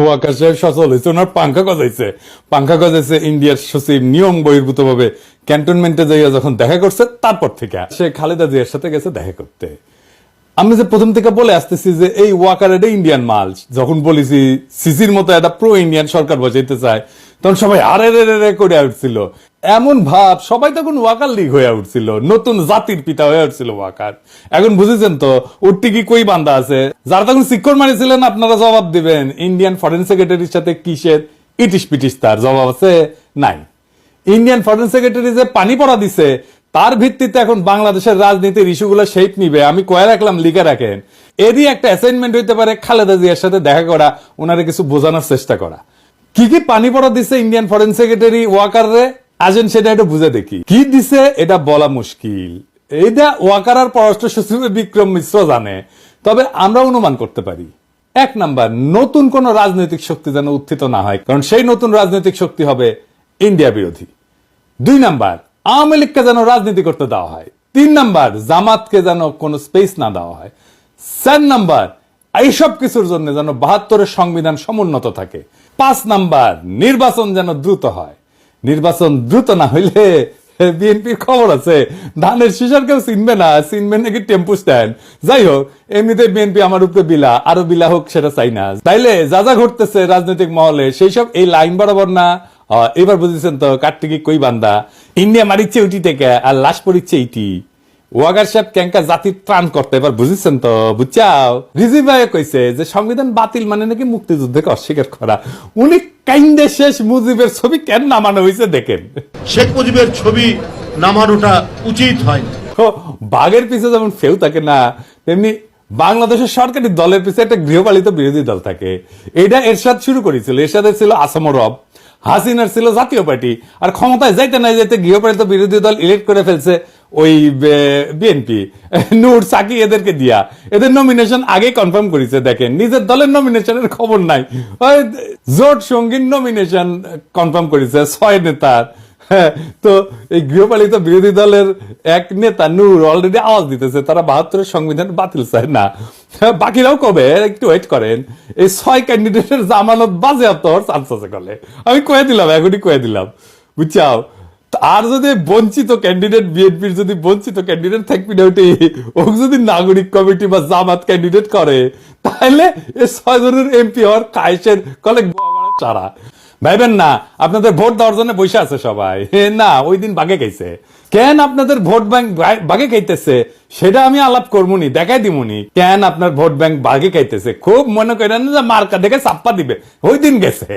ওয়াকার সাহেব সচল হয়েছে, ওনার পাঙ্খা গজাইছে ইন্ডিয়ার সচিব নিয়ম বহির্ভূত ভাবে ক্যান্টনমেন্টে যাইয়া যখন দেখা করছে, তারপর থেকে সে খালেদা জিয়ার সাথে গেছে দেখা করতে। আমি যে প্রথম থেকে বলে আসতেছি যে এই ওয়াকার এটা ইন্ডিয়ান মাল, যখন বলেছি সিসির মতো একটা প্রো ইন্ডিয়ান সরকার বসাইতে চায়, তখন সবাই আরে রে রে করে উঠছিল। এমন ভাব সবাই তখন ওয়াকার লীগ হয়ে উঠছিল, নতুন জাতির পিতা হয়ে উঠছিল ওয়াকার। এখন বুঝেছেন তো উঠতে কি কই বান্ধা আছে। যারা তখন শিক্ষর মারিছিলেন আপনারা জবাব দিবেন, ইন্ডিয়ান ফরেন সেক্রেটারির সাথে কিসের ইটিস পিটিস, তার জবাব আছে নাই। ইন্ডিয়ান ফরেন সেক্রেটারি যে পানি পড়া দিছে, তার ভিত্তিতে এখন বাংলাদেশের রাজনীতির ইস্যুগুলো শেপ নিবে, আমি কয়ে রাখলাম, লিখে রাখেন। এরই একটা অ্যাসাইনমেন্ট হইতে পারে খালেদা জিয়ার সাথে দেখা করা, ওনারে কিছু বোঝানোর চেষ্টা করা। কি কি পানি পড়া দিছে ইন্ডিয়ান ফরেন সেক্রেটারি ওয়াকার রে, আজেন সেটা একটু বুঝে দেখি। কি দিছে এটা বলা মুশকিল, এইটা ওয়াকার আর পররাষ্ট্র সচিব বিক্রম মিশ্র জানে, তবে আমরা অনুমান করতে পারি। এক নাম্বার, নতুন কোন রাজনৈতিক শক্তি যেন উত্থিত না হয়, কারণ সেই নতুন রাজনৈতিক শক্তি হবে ইন্ডিয়া বিরোধী। দুই নাম্বার, আওয়ামী লীগকে যেন রাজনীতি করতে দেওয়া হয়। তিন নাম্বার, জামাতকে যেন কোনো স্পেস না দেওয়া হয়। চার নাম্বার, এইসব কিছুর জন্য যেন 72-এর সংবিধান সমুন্নত থাকে। 5 নাম্বার, নির্বাচন যেন দ্রুত হয়। নির্বাচন দ্রুত না হইলে বিএনপির খবর আছে, ধানের শিশার কেউ চিনবে না, চিনবে নাকি টেম্পু স্ট্যান্ড। যাই হোক, এমনিতে বিএনপি আমার উপরে বিলা, আরো বিলা হোক, সেটা চাই না। তাইলে যা যা ঘটতেছে রাজনৈতিক মহলে, সেই সব এই লাইন বরাবর না। এবার বুঝেছেন তো কার্তিকি কই বান্দা, ইন্ডিয়া মারিচ্ছে উটি থেকে আর লাশ পড়িচ্ছে ইটি। ওয়াগার সাহেব ক্যাঙ্কা জাতির ত্রাণ করতে, এবার বুঝেছেন তো, বুঝছাও। রিজি ভাই কইছে যে সংবিধান বাতিল মানে নাকি মুক্তিযুদ্ধকে অস্বীকার করা। উনি কাইন্দে শেষ মুজিবের ছবি কেন নামানো হয়েছে দেখেন। শেখ মুজিবের ছবি নামানোটা উচিত হয়। বাঘের পিছে যেমন ফেউ থাকে না, তেমনি বাংলাদেশের সরকারি দলের পিছে একটা গৃহপালিত বিরোধী দল থাকে। এটা এরশাদ শুরু করেছিল, এরশাদের ছিল আসাম রব, হাসিনার ছিল জাতীয় পার্টি, আর ক্ষমতায় যাইতে না যাইতে গৃহপালিত বিরোধী দল ইলেক্ট করে ফেলছে ওই বিএনপি, নূর সাকি এদেরকে দিয়া। এদের নমিনেশন আগে কনফার্ম করেছে, দেখেন নিজের দলের নমিনেশনের খবর নাই, ওই জোট সঙ্গীর নমিনেশন কনফার্ম করেছে 6 নেতার। তো এই গৃহপালিত বিরোধী দলের এক নেতা নূর অলরেডি আওয়াজ দিতেছে তারা 72-এর সংবিধান বাতিল চায় না। বাকিরাও কবে একটু ওয়েট করেন, এই 6 ক্যান্ডিডেটের জামানত বাজেয়াপ্ত হওয়ার চান্স আছে কলে। আমি কয়ে দিলাম, এখনই কয়ে দিলাম, বুঝছাও। আর যদি বঞ্চিত ক্যান্ডিডেট, বিএনপির যদি বঞ্চিত ক্যান্ডিডেট থাকবি না, ওটি ও যদি নাগরিক কমিটি বা জামাত ক্যান্ডিডেট করে, তাহলে এই 6 জনের এমপি হওয়ার কায়েসের কলে চারা। ভাইবেন না আপনাদের ভোট দেওয়ার জন্য বসে আছে সবাই, না ওই দিন বাগে খাইছে। কেন আপনাদের ভোট ব্যাংক বাগে খাইতেছে সেটা আমি আলাপ করবনি, দেখাই দিমুনি কেন আপনার ভোট ব্যাংক বাগে খাইতেছে। খুব মনে করেন যে মার্কা দেখে চাপ্পা দিবে, ওই দিন গেছে।